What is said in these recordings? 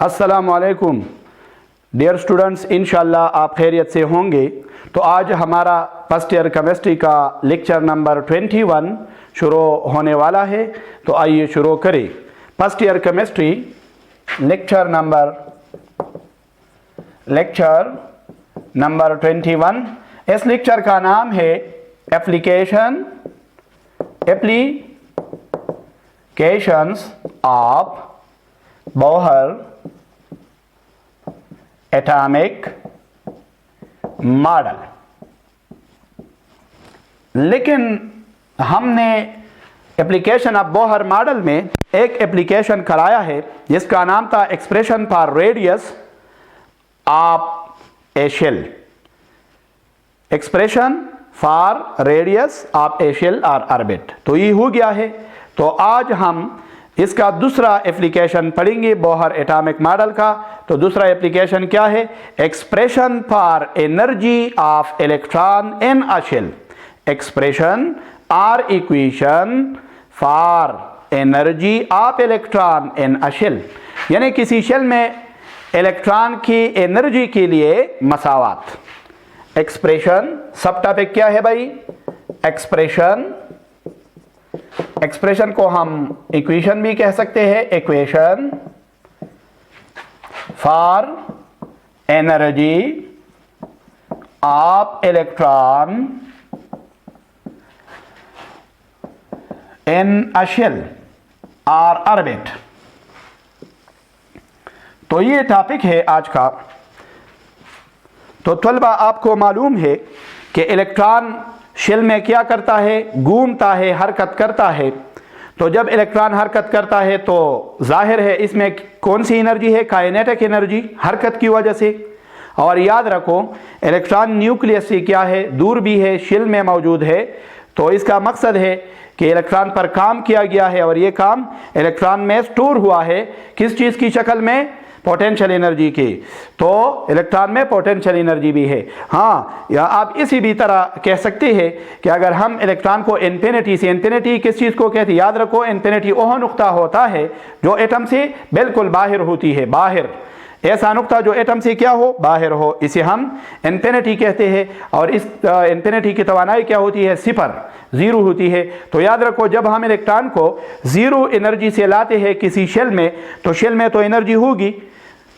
अस्सलामुअलैकुम dear students, इंशाल्लाह आप खैरियत से होंगे। तो आज हमारा फर्स्ट ईयर केमिस्ट्री का लेक्चर नंबर 21 शुरू होने वाला है। तो आइए शुरू करें। First year chemistry lecture number 21। इस लेक्चर का नाम है applications of Bohr atomic model. लेकिन हमने एप्लीकेशन ऑफ बोहर मॉडल में एक एप्लीकेशन कराया है जिसका नाम था expression for radius of a shell. Expression for radius of a shell और ऑर्बिट। तो ये हो गया है। तो आज हम इसका दूसरा एप्लीकेशन पढ़ेंगे बोहर एटॉमिक मॉडल का। तो दूसरा एप्लीकेशन क्या है? Expression for energy of electron in a shell. Expression और equation for energy of electron in a shell, यानी किसी शेल में इलेक्ट्रॉन की एनर्जी के लिए मसावात। एक्सप्रेशन सब टॉपिक क्या है भाई? एक्सप्रेशन को हम इक्वेशन भी कह सकते हैं। Equation for energy of electron in a shell और ऑर्बिट। तो ये टॉपिक है आज का। तो तलबा, आपको मालूम है कि इलेक्ट्रॉन शेल में क्या करता है? घूमता है, हरकत करता है। तो जब इलेक्ट्रॉन हरकत करता है तो जाहिर है इसमें कौन सी एनर्जी है? काइनेटिक एनर्जी, हरकत की वजह से। और याद रखो इलेक्ट्रॉन न्यूक्लियस से क्या है? दूर भी है, शेल में मौजूद है। तो इसका मकसद है कि इलेक्ट्रॉन पर काम किया गया है और ये काम इलेक्ट्रॉन में स्टोर हुआ है। किस चीज़ की शक्ल में? पोटेंशियल एनर्जी की। तो इलेक्ट्रॉन में पोटेंशियल एनर्जी भी है। हाँ, या आप इसी भी तरह कह सकते हैं कि अगर हम इलेक्ट्रॉन को इन्फिनिटी से, इन्फिनिटी किस चीज़ को कहते हैं? याद रखो इन्फिनिटी वह नुक्ता होता है जो एटम से बिल्कुल बाहर होती है। बाहर ऐसा नुक्ता जो एटम से क्या हो? बाहर हो, इसे हम इन्फिनिटी कहते हैं। और इस इन्फिनिटी की तवानाई क्या होती है? सिफर, जीरो होती है। तो याद रखो जब हम इलेक्ट्रॉन को जीरो एनर्जी से लाते हैं किसी शेल में, तो शेल में तो एनर्जी होगी,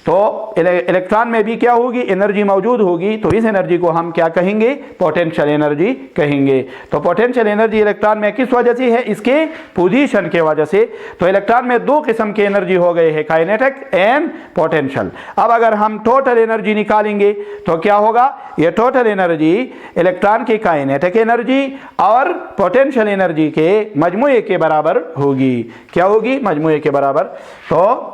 तो इलेक्ट्रॉन में भी क्या होगी? एनर्जी मौजूद होगी। तो इस एनर्जी को हम क्या कहेंगे? पोटेंशियल एनर्जी कहेंगे। तो पोटेंशियल एनर्जी इलेक्ट्रॉन में किस वजह से है? इसके पोजीशन के वजह से। तो इलेक्ट्रॉन में दो किस्म के एनर्जी हो गए हैं, काइनेटिक एंड पोटेंशियल। अब अगर हम टोटल एनर्जी निकालेंगे तो क्या होगा? ये टोटल एनर्जी इलेक्ट्रॉन की काइनेटिक एनर्जी और पोटेंशियल एनर्जी के मजमूए के बराबर होगी। क्या होगी? मजमूए के बराबर। तो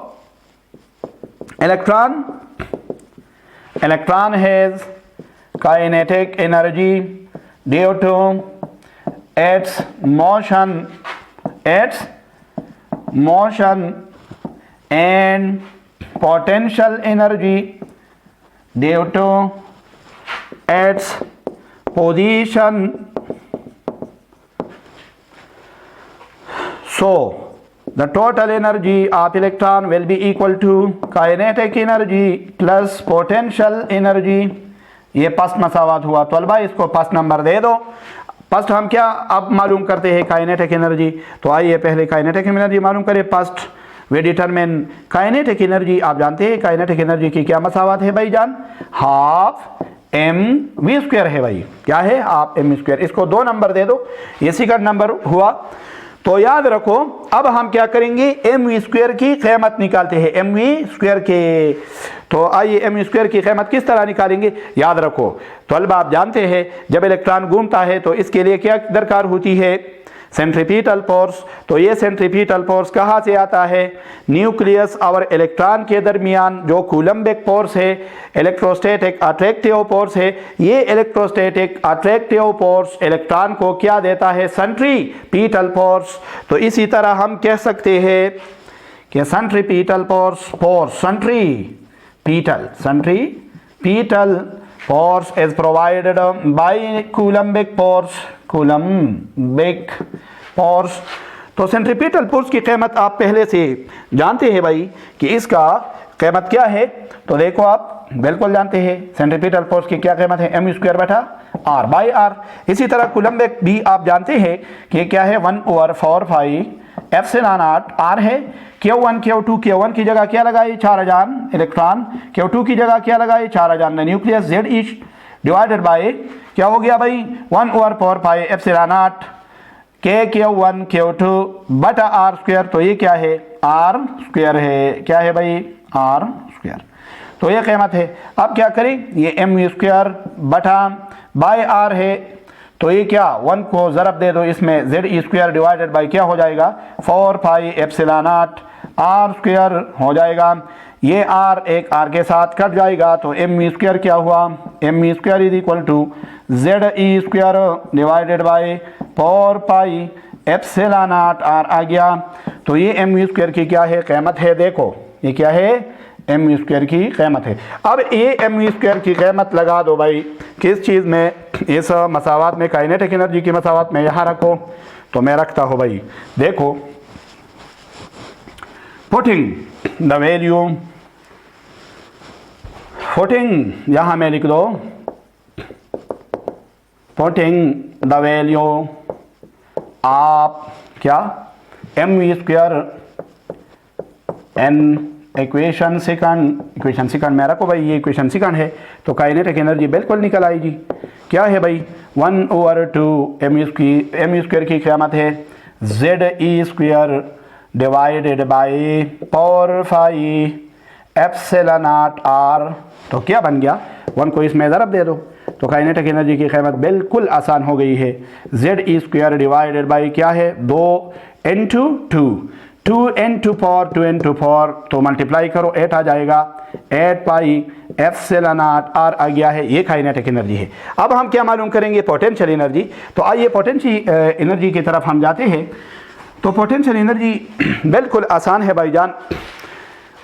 electron has kinetic energy due to its motion and potential energy due to its position. So the total energy of electron will be equal to kinetic energy plus potential energy. ये फर्स्ट मसावात हुआ। तलबा, इसको first number दे दो। First हम क्या अब मालूम करते हैं? Kinetic energy. तो आइए पहले काइनेटिक एनर्जी मालूम करें। First way determine kinetic energy. आप जानते हैं काइनेटिक एनर्जी की क्या मसावात है भाई जान? हाफ एम वी स्क्वायर है भाई। क्या है? Half M square. इसको 2 नंबर दे दो, ये सेकंड नंबर हुआ। तो याद रखो अब हम क्या करेंगे? एम वी स्क्वायर की कीमत निकालते हैं। एम वी स्क्वायर के, तो आइए एम वी स्क्वायर की कीमत किस तरह निकालेंगे? याद रखो तलबा, आप जानते हैं जब इलेक्ट्रॉन घूमता है तो इसके लिए क्या दरकार होती है? Centripetal force. तो ये सेंट्रीपिटल फोर्स कहाँ से आता है? न्यूक्लियस और इलेक्ट्रॉन के दरमियान जो कूलम्बिक फोर्स है, इलेक्ट्रोस्टैटिक अट्रैक्टिव फोर्स है। ये इलेक्ट्रोस्टैटिक अट्रैक्टिव फोर्स इलेक्ट्रॉन को क्या देता है? Centripetal force. तो इसी तरह हम कह सकते हैं कि centripetal force is provided by Coulombic force। तो सेंट्रीपिटल फोर्स की कीमत आप पहले से जानते हैं भाई कि इसका कीमत क्या है? तो देखो आप बिल्कुल जानते हैं सेंट्रीपिटल फोर्स की क्या कीमत है, mv स्क्वायर बटा r बाई r। इसी तरह कूलम्बिक भी आप जानते हैं कि क्या है, 1/4 पाई एप्सिलॉन नॉट r है। Q1 की जगह क्या लगाई, 4000 इलेक्ट्रॉन, Q2 की जगह क्या लगाई, 4000 nucleus, Z each divided by क्या हो गया भाई, 1/4 पाई एप्सिलॉन नॉट Q1 Q2 बटा r स्क्वायर। तो ये क्या है, r स्क्वायर है, क्या है भाई, r स्क्वायर। तो ये कीमत है। अब क्या करें, ये mv स्क्वायर बटा बाई r है, तो ये क्या, 1 को ज़रब दे दो इसमें, Z E square divided by क्या हो जाएगा, 4 pi epsilon not r square हो जाएगा। ये r एक r के साथ कट जाएगा, तो mv स्क्वायर क्या हुआ, mv square is equal to Z E square divided by 4 pi epsilon not r आ गया। तो ये mv स्क्वायर की क्या है, कीमत है। देखो ये क्या है, mv स्क्वायर की कीमत है। अब ये mv स्क्वायर की कीमत लगा दो भाई किस चीज़ में, इस मसावात में, काइनेटिक एनर्जी की मसावात में, यहाँ रखो। तो मैं रखता हूँ भाई, देखो पुटिंग द वैल्यू, पुटिंग यहाँ में लिख दो, पुटिंग द वैल्यू आप क्या, mv square an equation second में रखो भाई, ये इक्वेशन सेकंड है। तो काइनेटिक एनर्जी बिल्कुल निकल आएगी। क्या है भाई, 1/2 mv स्क्वायर की कीमत है Z E square divided by 4 pi epsilon not r। तो क्या बन गया, 1 को इसमें ज़रब दे दो, तो काइनेटिक एनर्जी की कीमत बिल्कुल आसान हो गई है। Z E square divided by क्या है, 2 इंटू 2 into 4 तो मल्टीप्लाई करो 8 आ जाएगा, 8 पाई एप्सिलॉन नॉट r आ गया है। ये काइनेटिक एनर्जी है। अब हम क्या मालूम करेंगे, पोटेंशियल एनर्जी। तो आइए पोटेंशियल एनर्जी की तरफ हम जाते हैं। तो पोटेंशियल एनर्जी बिल्कुल आसान है भाईजान।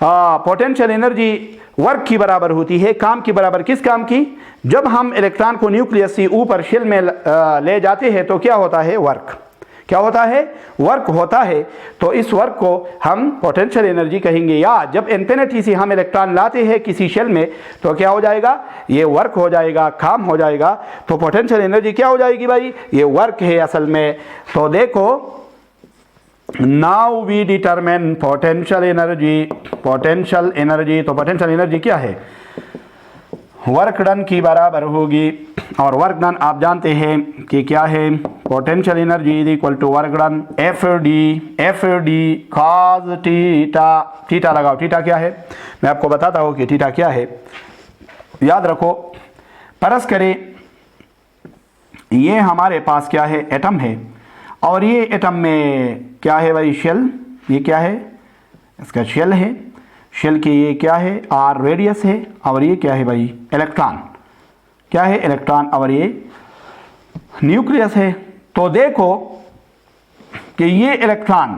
पोटेंशियल एनर्जी वर्क की बराबर होती है, काम की बराबर। किस काम की, जब हम इलेक्ट्रॉन को न्यूक्लियस से ऊपर शेल में ले जाते हैं तो क्या होता है, वर्क। क्या होता है, वर्क होता है। तो इस वर्क को हम पोटेंशियल एनर्जी कहेंगे। या जब इन्फिनिटी से हम इलेक्ट्रॉन लाते हैं किसी शेल में तो क्या हो जाएगा, ये वर्क हो जाएगा, काम हो जाएगा। तो पोटेंशियल एनर्जी क्या हो जाएगी भाई, ये वर्क है असल में। तो देखो, now we determine potential energy. Potential energy, तो पोटेंशियल एनर्जी क्या है, वर्क डन की बराबर होगी। और वर्क डन आप जानते हैं कि क्या है, potential energy is equal to work done F D cos theta. Theta लगाओ, थीटा क्या है, मैं आपको बताता हूँ कि थीटा क्या है। याद रखो, परस करें ये हमारे पास क्या है, एटम है, और ये एटम में क्या है भाई, शेल। ये क्या है, इसका शेल है। शेल की ये क्या है, r रेडियस है, और ये क्या है भाई, इलेक्ट्रॉन। क्या है, इलेक्ट्रॉन, और ये न्यूक्लियस है। तो देखो कि ये इलेक्ट्रॉन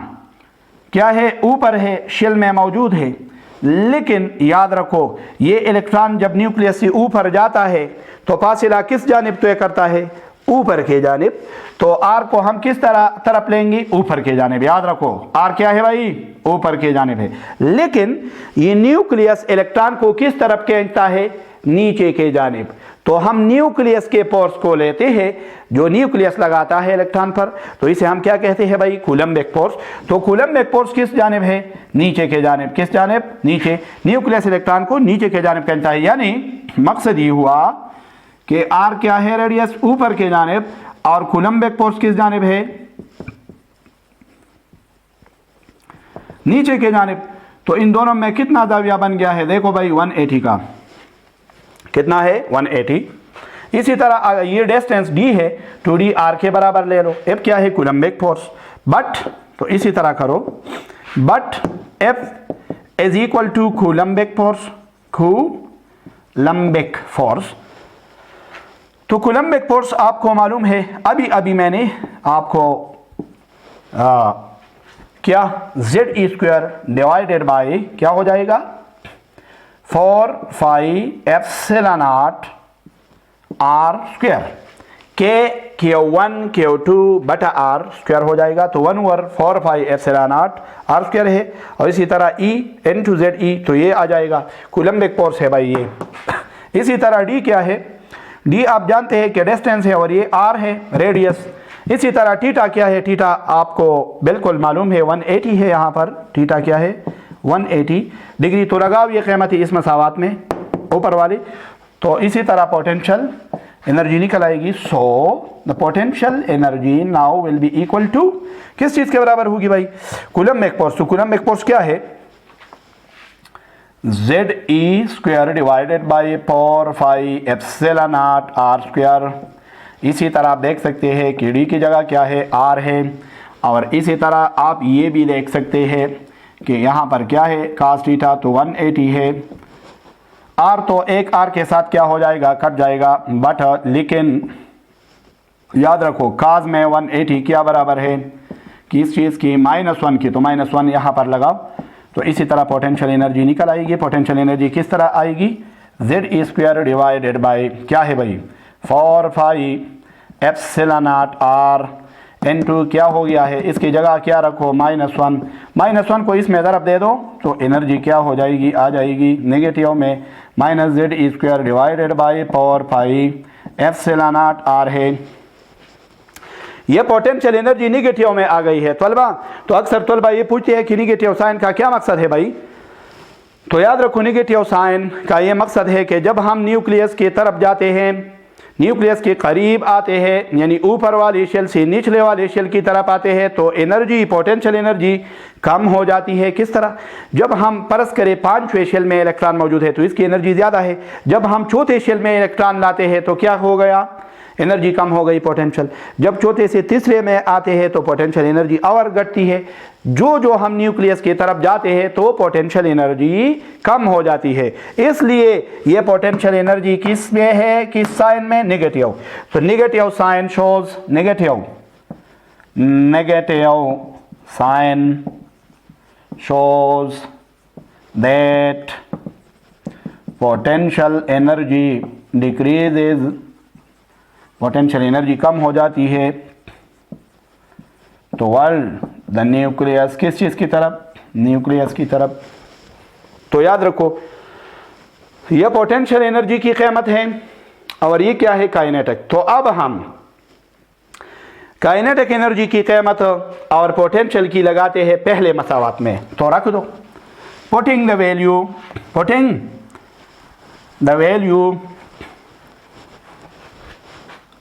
क्या है, ऊपर है, शेल में मौजूद है। लेकिन याद रखो, ये इलेक्ट्रॉन जब न्यूक्लियस से ऊपर जाता है तो फासिला किस जानिब तय करता है, ऊपर के जानिब। तो r को हम किस तरफ लेंगे, ऊपर के जानिब। याद रखो, r क्या है भाई, ऊपर के जानिब है। लेकिन ये न्यूक्लियस इलेक्ट्रॉन को किस तरफ खींचता है, नीचे के जानिब। तो हम न्यूक्लियस के फोर्स को लेते हैं जो न्यूक्लियस लगाता है इलेक्ट्रॉन पर, तो इसे हम क्या कहते हैं भाई, कूलम्बिक फोर्स। तो कूलम्बिक फोर्स किस जानिब है, नीचे के जानिब। किस जानिब, नीचे। न्यूक्लियस इलेक्ट्रॉन को नीचे के जानिब खींचता है। यानी मकसद ये हुआ कि r क्या है, रेडियस, ऊपर के जानिब, और कूलम्बिक फोर्स किस जानिब है, नीचे के जानिब। तो इन दोनों में कितना दाविया बन गया है, देखो भाई 180 का। कितना है, 180। इसी तरह ये डिस्टेंस d है, 2d r के बराबर ले लो। f क्या है, कूलम्बिक फोर्स। बट, तो इसी तरह करो, but f is equal to Coulombic force. Coulombic force, तो कूलम्बिक फोर्स आपको मालूम है, अभी मैंने आपको क्या, Z E square divided by क्या हो जाएगा, 4 pi epsilon not r square. Q1 बटा R स्क्वायर हो जाएगा, तो 1/4 एप्सिलॉन नॉट R स्क्वायर है। और इसी तरह E N2ZE, तो ये आ जाएगा कूलम्बिक फोर्स है भाई ये। इसी तरह D क्या है, D आप जानते हैं कि डिस्टेंस है और ये R है रेडियस। इसी तरह थीटा क्या है, थीटा आपको बिल्कुल मालूम है 180 है, यहाँ पर थीटा क्या है 180 डिग्री। तो लगाओ ये कीमत है इस मसावात में ऊपर वाली। तो इसी तरह पोटेंशियल एनर्जी निकल आएगी। So the potential energy now will be equal to, किस चीज के बराबर होगी भाई, कूलम्बिक फोर्स। तो कूलम्बिक फोर्स क्या है, ZE square divided by 4 epsilon not R square. इसी तरह आप देख सकते हैं कि D की जगह क्या है R है। और इसी तरह आप ये भी देख सकते हैं कि यहाँ पर क्या है cos थीटा, तो 180 है। R तो एक R के साथ क्या हो जाएगा, कट जाएगा, बट लेकिन याद रखो cos में 180 क्या बराबर है, किस चीज़ की, -1 की। तो -1 यहाँ पर लगाओ। तो इसी तरह पोटेंशियल एनर्जी निकल आएगी। पोटेंशियल एनर्जी किस तरह आएगी, ZE स्क्वायर डिवाइडेड बाई क्या है भाई 4 एप्सिलॉन नॉट R इनटू क्या हो गया है, इसकी जगह क्या रखो -1, -1 को इसमें ज़रब दे दो तो एनर्जी क्या हो जाएगी, आ जाएगी नेगेटिव में, -ZE square divided by 4 epsilon not R है। ये पोटेंशियल एनर्जी निगेटिव में आ गई है तलबा। तो अक्सर तलबा ये पूछते हैं कि निगेटिव साइन का क्या मकसद है भाई। तो याद रखो निगेटिव साइन का ये मकसद है कि जब हम न्यूक्लियस की तरफ जाते हैं, न्यूक्लियस के करीब आते हैं, यानी ऊपर वाली शेल से निचले वाले शेल की तरफ आते हैं, तो एनर्जी पोटेंशियल एनर्जी कम हो जाती है। किस तरह, जब हम परस करें 5वें शेल में इलेक्ट्रॉन मौजूद है तो इसकी एनर्जी ज़्यादा है। जब हम चौथे शेल में इलेक्ट्रॉन लाते हैं तो क्या हो गया, एनर्जी कम हो गई पोटेंशियल। जब चौथे से तीसरे में आते हैं तो पोटेंशियल एनर्जी और घटती है। जो हम न्यूक्लियस की तरफ जाते हैं तो पोटेंशियल एनर्जी कम हो जाती है। इसलिए ये पोटेंशियल एनर्जी किस में है, किस साइन में, नेगेटिव। तो negative sign shows, negative sign shows that potential energy decreases, potential energy कम हो जाती है। तो वर्ल्ड द न्यूक्लियस, किस चीज़ की तरफ, न्यूक्लियस की तरफ। तो याद रखो यह पोटेंशियल एनर्जी की कीमत है और ये क्या है, काइनेटिक। तो अब हम काइनेटिक एनर्जी की कीमत और पोटेंशियल की लगाते हैं पहले मसावात में। तो रख दो, पुटिंग द वैल्यू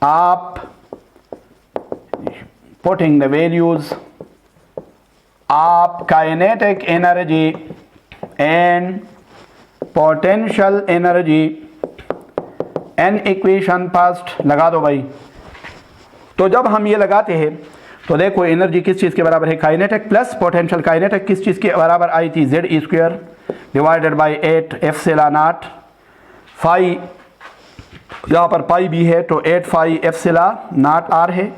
आप putting the values of kinetic energy and potential energy in equation first लगा दो भाई। तो जब हम ये लगाते हैं तो देखो एनर्जी किस चीज़ के बराबर है, काइनेटिक प्लस पोटेंशियल। काइनेटिक किस चीज़ के बराबर आई थी, ZE square divided by 8 epsilon not phi, यहाँ पर पाई भी है तो 8 एप्सिलॉन नॉट R है।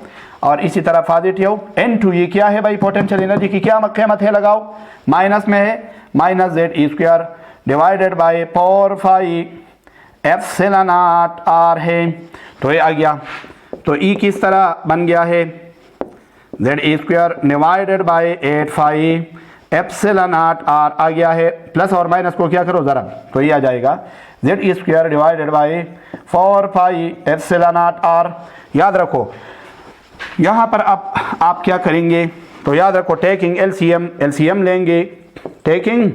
और इसी तरह पॉजिटिव N2, ये क्या है भाई, पोटेंशियल एनर्जी की क्या कीमत है, लगाओ, माइनस में है, -ZE square divided by 4 epsilon not R है। तो ये आ गया। तो E किस तरह बन गया है, ZE square divided by 8 epsilon not R आ गया है। प्लस और माइनस को क्या करो ज़रा, तो ये आ जाएगा ZE square divided by 4 epsilon not R। याद रखो यहाँ पर आप क्या करेंगे, तो याद रखो टेकिंग एलसीएम लेंगे, टेकिंग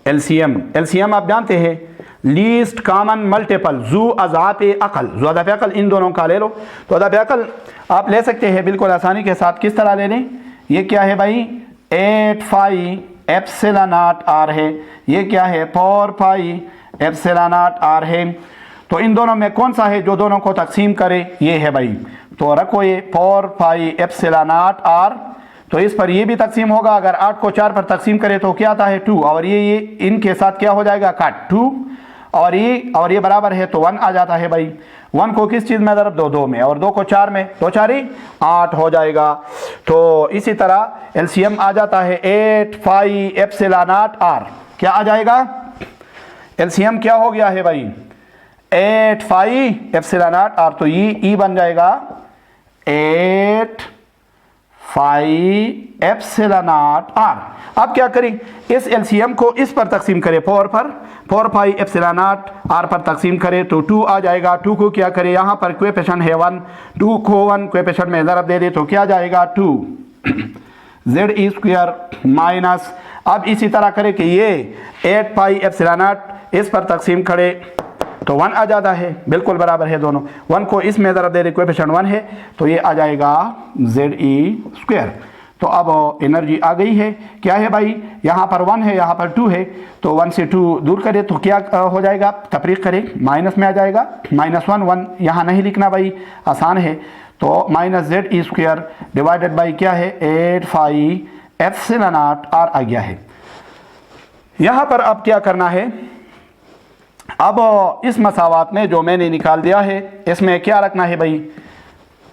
एलसीएम आप जानते हैं लीस्ट कॉमन मल्टीपल, जू अज़ात अकल, इन दोनों का ले लो। तो अज़ात अकल आप ले सकते हैं बिल्कुल आसानी के साथ। किस तरह ले लें, ये क्या है भाई 8 एप्सिलॉन नॉट R है, ये क्या है 4 एप्सिलॉन नॉट R है। तो इन दोनों में कौन सा है जो दोनों को तकसीम करे, ये है भाई। तो रखो ये 4 एप्सिलॉन नॉट R, तो इस पर ये भी तकसीम होगा। अगर 8 को 4 पर तकसीम करे तो क्या आता है 2, और ये इनके साथ क्या हो जाएगा काट 2, और ये बराबर है तो 1 आ जाता है भाई। 1 को किस चीज़ में ज़रब दो, 2 में, और 2 को 4 में, 2 4 8 हो जाएगा। तो इसी तरह एलसीएम आ जाता है 8 एप्सिलॉन नॉट R, क्या आ जाएगा, एलसीएम क्या हो गया है भाई 8 पाई एप्सिलॉन नॉट आर, तो ये ई बन जाएगा 8 पाई एप्सिलॉन नॉट आर। अब क्या करें, इस एलसीएम को इस पर तकसीम करें 4 पर, 4 पाई एप्सिलॉन नॉट आर पर तकसीम करें तो 2 आ जाएगा। 2 को क्या करें, यहाँ पर कोएफिशिएंट है 1, 2 को 1 कोएफिशिएंट में ज़रब दे दे तो क्या जाएगा 2 जेड ई स्क्वायर माइनस, अब इसी तरह करें कि ये 8 पाई एप्सिलॉन नॉट इस पर तकसीम करे तो 1 आ जाता है, बिल्कुल बराबर है दोनों। 1 को इसमें ज़रा दे दे, कोएफिशिएंट 1 है तो ये आ जाएगा जेड ई स्क्वायर। तो अब एनर्जी आ गई है, क्या है भाई, यहाँ पर 1 है, यहाँ पर 2 है, तो 1 से 2 दूर करें तो क्या हो जाएगा, तफरीक करें माइनस में आ जाएगा, -1, 1 यहाँ नहीं लिखना भाई, आसान है, तो minus Z E square divided by क्या है 8 पाई एप्सिलॉन नॉट आर आ गया है। यहाँ पर अब क्या करना है, अब इस मसावात में जो मैंने निकाल दिया है इसमें क्या रखना है भाई,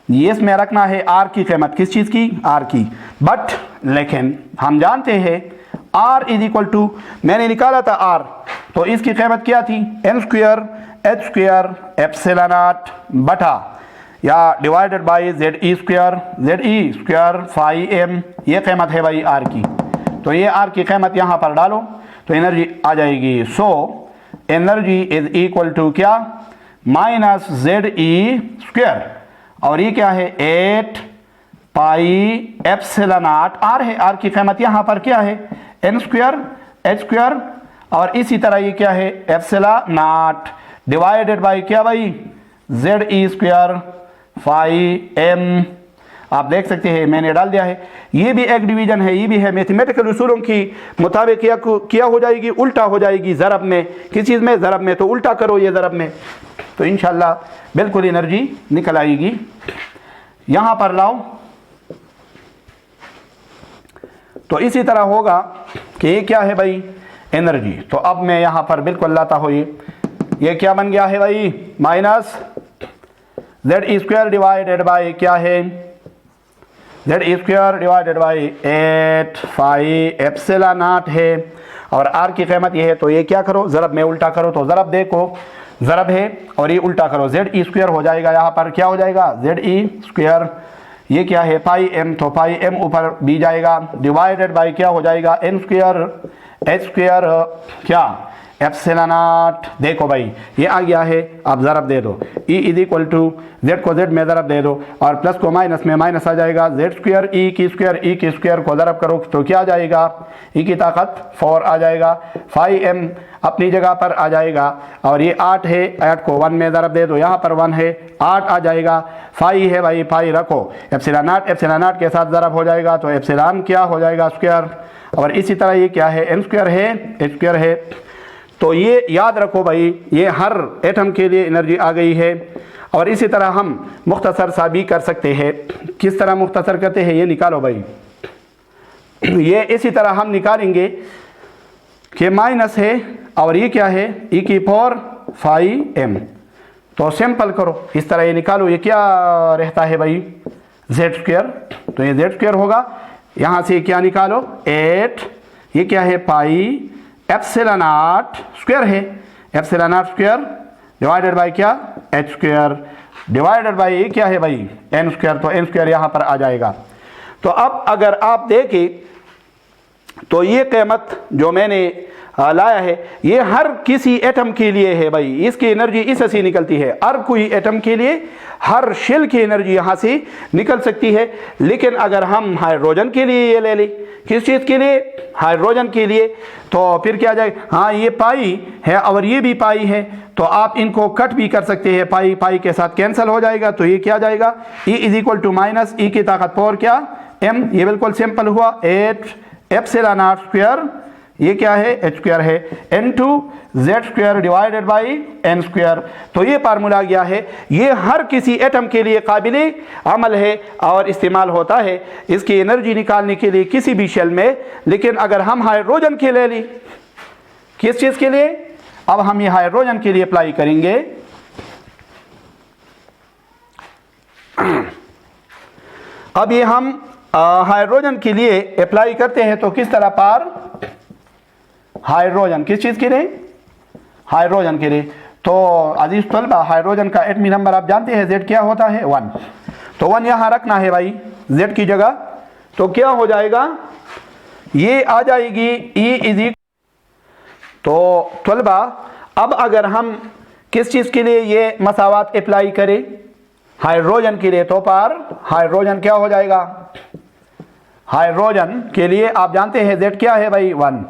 ये इसमें रखना है आर की कीमत, किस चीज़ की, आर की। बट लेकिन हम जानते हैं आर इज इक्वल टू, मैंने निकाला था आर, तो इसकी कीमत क्या थी, N square H square epsilon not बटा या divided by Z E square phi M, ये कीमत है भाई आर की। तो ये आर की कीमत यहाँ पर डालो तो एनर्जी आ जाएगी। So energy is equal to क्या, माइनस जेड ई स्क्वायर, और ये क्या है 8 पाई एप्सिलॉन नॉट आर है, आर की कीमत यहाँ पर क्या है एन स्क्वायर एच स्क्वायर, और इसी तरह ये क्या है एप्सिलॉन नॉट डिवाइडेड बाई क्या भाई Z E square phi M. आप देख सकते हैं मैंने डाल दिया है, ये भी एक डिवीजन है, ये भी है, मैथमेटिकल उसूलों की मुताबिक क्या हो जाएगी, उल्टा हो जाएगी ज़रब में, किस चीज़ में, ज़रब में, तो उल्टा करो ये ज़रब में, तो इंशाल्लाह बिल्कुल एनर्जी निकल आएगी। यहाँ पर लाओ तो इसी तरह होगा कि ये क्या है भाई एनर्जी, तो अब मैं यहाँ पर बिल्कुल लाता हूँ, ये क्या बन गया है भाई minus Z E square divided by क्या है Z E square divided by 8 pi epsilon not है, और आर की कीमत ये है, तो ये क्या करो ज़रब में उल्टा करो, तो ज़रब देखो ज़रब है और ये उल्टा करो, जेड ई स्क्वायर हो जाएगा, यहाँ पर क्या हो जाएगा जेड ई स्क्वायर, ये क्या है पाई एम, तो पाई एम ऊपर भी जाएगा डिवाइडेड बाई क्या हो जाएगा एन स्क्वायर एच स्क्वायर क्या एप्सिलॉन नॉट। देखो भाई ये आ गया है, आप ज़रब दे दो, E is equal to Z को जेड में ज़रब दे दो और प्लस को माइनस में माइनस आ जाएगा, जेड स्क्वायर ई की स्क्वायर को ज़रब करो तो क्या आ जाएगा, ई की ताकत 4 आ जाएगा, फाई एम अपनी जगह पर आ जाएगा, और ये 8 है, 8 को 1 में ज़रब दे दो, यहाँ पर 1 है 8 आ जाएगा, फाई है भाई फाई रखो, एप्सिलॉन नॉट के साथ ज़रब हो जाएगा तो एप्सिलॉन क्या हो जाएगा स्क्वायर, और इसी तरह ये क्या है एन स्क्वायर है एच स्क्वायर है। तो ये याद रखो भाई, ये हर एटम के लिए एनर्जी आ गई है, और इसी तरह हम मुख्तसर सा भी कर सकते हैं। किस तरह मुख्तसर करते हैं ये निकालो भाई, ये इसी तरह हम निकालेंगे कि माइनस है और ये क्या है ई की पावर फाई एम, तो सिंपल करो इस तरह ये निकालो, ये क्या रहता है भाई जेड स्क्वायर, तो ये जेड स्क्वायर होगा, यहाँ से क्या निकालो 8, ये क्या है पाई एप्सिलॉन नॉट स्क्वायर है, epsilon not square divided by क्या एच स्क्वायर डिवाइडेड बाई ये क्या है भाई एन स्क्वायर, तो एन स्क्वायर यहाँ पर आ जाएगा। तो अब अगर आप देखें तो ये कीमत जो मैंने लाया है ये हर किसी एटम के लिए है भाई, इसकी एनर्जी इससे से निकलती है, हर कोई एटम के लिए हर शेल की एनर्जी यहाँ से निकल सकती है। लेकिन अगर हम हाइड्रोजन के लिए ये ले लें, किस चीज़ के लिए, हाइड्रोजन के लिए, तो फिर क्या जाएगा, हाँ ये पाई है और ये भी पाई है, तो आप इनको कट भी कर सकते हैं, पाई पाई के साथ कैंसिल हो जाएगा, तो ये क्या जाएगा E is equal to minus E की ताकत पावर क्या एम, ये बिल्कुल सिंपल हुआ 8 एप्सिलॉन नॉट स्क्वायर, ये क्या है एच स्क्वायर है N two Z square divided by N square. तो ये फार्मूला गया है, ये हर किसी एटम के लिए काबिले अमल है और इस्तेमाल होता है इसकी एनर्जी निकालने के लिए किसी भी शेल में। लेकिन अगर हम हाइड्रोजन के ले ली, किस चीज़ के लिए, अब हम ये हाइड्रोजन के लिए अप्लाई करेंगे, अब ये हम हाइड्रोजन के लिए अप्लाई करते हैं, तो किस तरह पार हाइड्रोजन, किस चीज़ के लिए, हाइड्रोजन के लिए, तो अजीज तलबा हाइड्रोजन का एटमी नंबर आप जानते हैं Z क्या होता है 1। तो 1 यहाँ रखना है भाई Z की जगह। तो क्या हो जाएगा, ये आ जाएगी E तो तलबा अब अगर हम किस चीज़ के लिए ये मसावात अप्लाई करें, हाइड्रोजन के लिए, तो पर हाइड्रोजन क्या हो जाएगा, हाइड्रोजन के लिए आप जानते हैं Z क्या है भाई 1,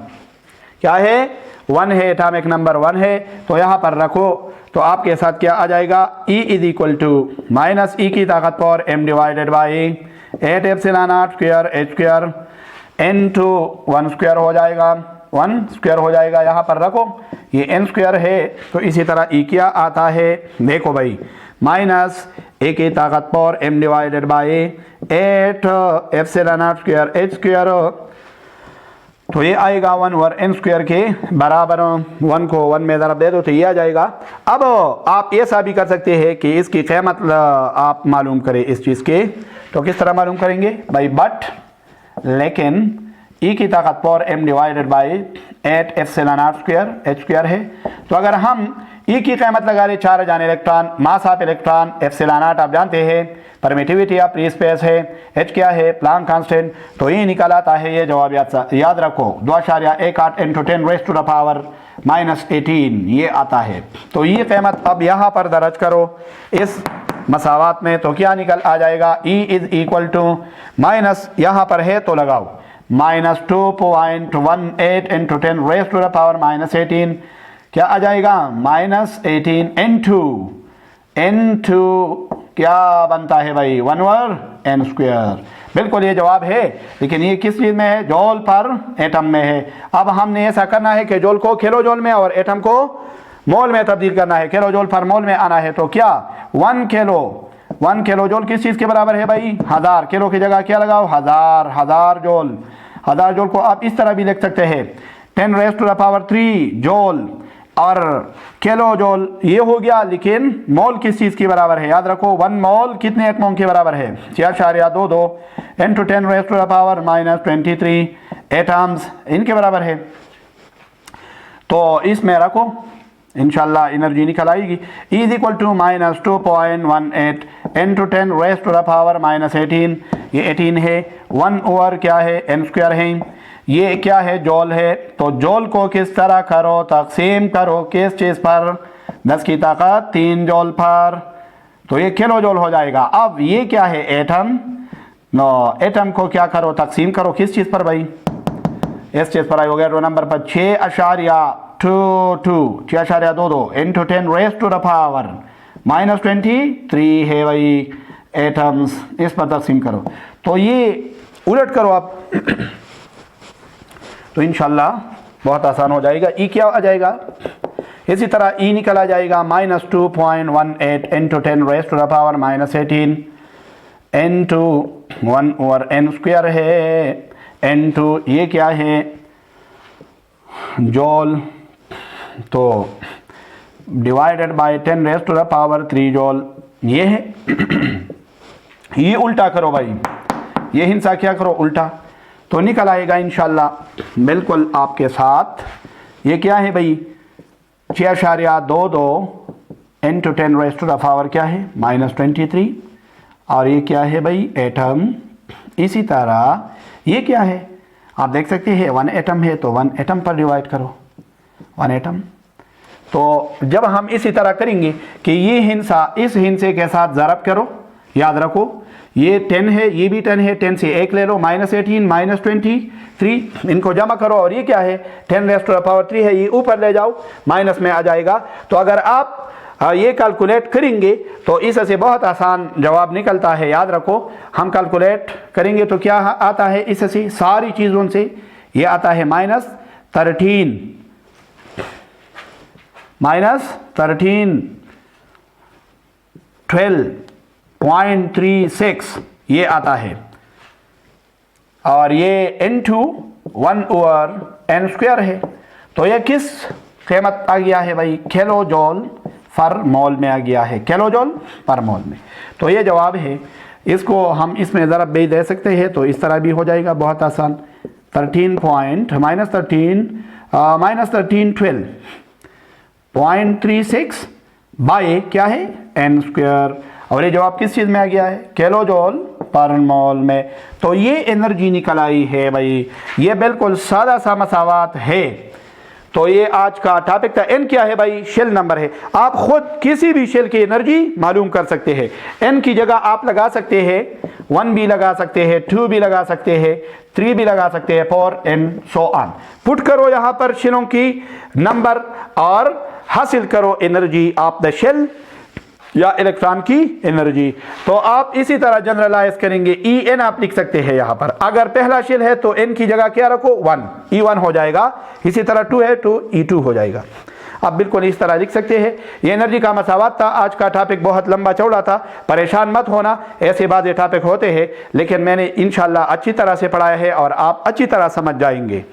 क्या है 1 है, एटॉमिक नंबर 1 है। तो यहाँ पर रखो तो आपके साथ क्या आ जाएगा, E is equal to minus E की ताकत पर m divided by 8 epsilon not square h square n two 1 square हो जाएगा, 1 स्क्वायर हो जाएगा। यहाँ पर रखो ये n स्क्वायर है तो इसी तरह E क्या आता है, देखो भाई माइनस A की ताकत पर m divided by 8 epsilon not square h square, तो ये आएगा 1 ओवर n स्क्वायर के बराबर, 1 को 1 में ज़रा दे दो तो ये आ जाएगा। अब आप ये साबित कर सकते हैं कि इसकी कीमत आप मालूम करें इस चीज़ के, तो किस तरह मालूम करेंगे भाई, बट लेकिन E की ताकत पर m divided by 8 epsilon not square h square है। तो अगर हम E की कीमत लगा रहे 4000 electron, mass of electron epsilon not आप जानते हैं, परमिटिविटी ऑफ फ्री स्पेस है, h क्या है प्लैंक कांस्टेंट, तो ये निकल आता है ये जवाब याद रखो 2.18 into 10 raise to the power -18 ये आता है। तो ये कीमत अब यहाँ पर दर्ज करो इस मसावात में, तो क्या निकल आ जाएगा, E is equal to minus यहाँ पर है तो लगाओ -2.18 into 10 raise to the power -18 क्या आ जाएगा, -18 इंटू क्या बनता है भाई 1 ओवर n स्क्वायर। बिल्कुल ये जवाब है, लेकिन ये किस चीज़ में है, जॉल पर एटम में है। अब हमने ऐसा करना है कि जॉल को किलो जॉल में और एटम को मोल में तब्दील करना है, किलो जॉल पर मोल में आना है। तो क्या 1 किलो जॉल किस चीज़ के बराबर है भाई, 1000, किलो की जगह क्या लगाओ 1000 जॉल। 1000 जॉल को आप इस तरह भी लिख सकते हैं 10 raise to the power 3 joule, और किलो जॉल ये हो गया, लेकिन मोल किस चीज़ की बराबर है, याद रखो 1 मोल कितने एटमों के बराबर है, 6.22 into 10 raise to the power -23 atoms इनके बराबर है। तो इसमें रखो इंशाल्लाह एनर्जी निकल आएगी, E is equal to -2.18 into 10 raise to the power -18, ये 18 है, 1 ओवर क्या है n स्क्वायर है, ये क्या है जॉल है। तो जॉल को किस तरह करो, तकसीम करो किस चीज़ पर, 10 की ताकत 3 जॉल पर, तो ये किलो जॉल हो जाएगा। अब ये क्या है एटम, एटम को क्या करो, तकसीम करो किस चीज़ पर भाई, इस चीज़ पर हो गया रो नंबर पर 6.22 into 10 raise to the power -23 है भाई एटम्स, इस पर तकसीम करो। तो ये उलट करो आप तो इंशाल्लाह बहुत आसान हो जाएगा। E क्या आ जाएगा, इसी तरह E निकल आ जाएगा -2.18 into 10 raise to the power -18 into 1 over n square है इंटू ये क्या है जॉल, तो divided by 10 raise to the power 3 joule ये है। ये उल्टा करो भाई, ये हिंसा क्या करो उल्टा, तो निकल आएगा इंशाल्लाह बिल्कुल आपके साथ। ये क्या है भाई 6.22 into 10 raise to the power क्या है -23, और ये क्या है भाई एटम। इसी तरह ये क्या है आप देख सकते हैं 1 एटम है, तो 1 एटम पर डिवाइड करो 1 एटम। तो जब हम इसी तरह करेंगे कि ये हिंसा इस हिंसे के साथ ज़रब करो, याद रखो ये 10 है, ये भी 10 है, 10 से 1 ले लो -18 -23 इनको जमा करो, और ये क्या है 10 रेज़ टू द पावर 3 है, ये ऊपर ले जाओ माइनस में आ जाएगा। तो अगर आप ये कैलकुलेट करेंगे तो इससे बहुत आसान जवाब निकलता है। याद रखो हम कैलकुलेट करेंगे तो क्या आता है, इससे सारी चीज़ों से ये आता है -13 12.36 ये आता है, और ये इंटू 1 ओवर n स्क्वायर है। तो ये किस कीमत आ गया है भाई, किलो जॉल पर मोल में आ गया है, किलो जॉल पर मोल में। तो ये जवाब है, इसको हम इसमें ज़रा भी दे सकते हैं, तो इस तरह भी हो जाएगा बहुत आसान 13 12 0.36 बाय क्या है n स्क्वायर। और ये जवाब किस चीज़ में आ गया है, किलो जूल पर मोल में। तो ये एनर्जी निकल आई है भाई, ये बिल्कुल सादा सा मसावात है। तो ये आज का टॉपिक था। n क्या है भाई, शेल नंबर है। आप खुद किसी भी शेल की एनर्जी मालूम कर सकते हैं। n की जगह आप लगा सकते हैं 1 भी लगा सकते हैं, 2 भी लगा सकते हैं, 3 भी लगा सकते हैं, 4 एंड सो ऑन। पुट करो यहाँ पर शेलों की नंबर और हासिल करो एनर्जी ऑफ द शेल या इलेक्ट्रॉन की एनर्जी। तो आप इसी तरह जनरलाइज करेंगे, En आप लिख सकते हैं यहाँ पर। अगर पहला शेल है तो n की जगह क्या रखो 1, E1 हो जाएगा। इसी तरह 2 है तो E2 हो जाएगा। आप बिल्कुल इस तरह लिख सकते हैं। ये एनर्जी का मसावात था। आज का टॉपिक बहुत लंबा चौड़ा था, परेशान मत होना, ऐसे बात ये टॉपिक होते हैं, लेकिन मैंने इंशाल्लाह अच्छी तरह से पढ़ाया है और आप अच्छी तरह समझ जाएंगे।